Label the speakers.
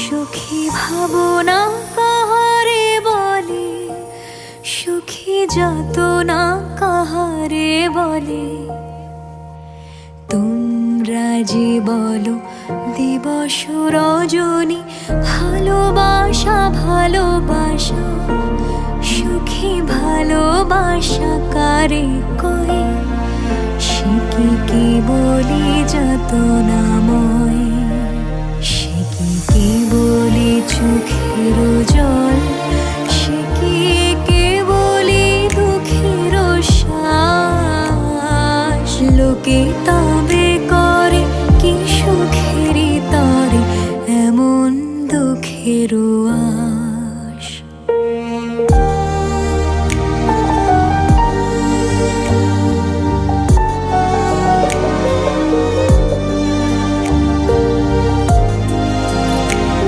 Speaker 1: সুখী ভাবনা কাহারে বলে, সুখী যাতনা কাহারে বলে। তোমরা যে বলো দিবস রজনী, ভালোবাসা ভালোবাসা, সুখী ভালোবাসা কারে কয়? সে কি বলি যাতনাময়, সে কি বলি চোখের জল, সে কি বলি দুঃখের শ্বাস। লোকে তবে করে কি সুখেরই তরে এমন দুঃখের আশ।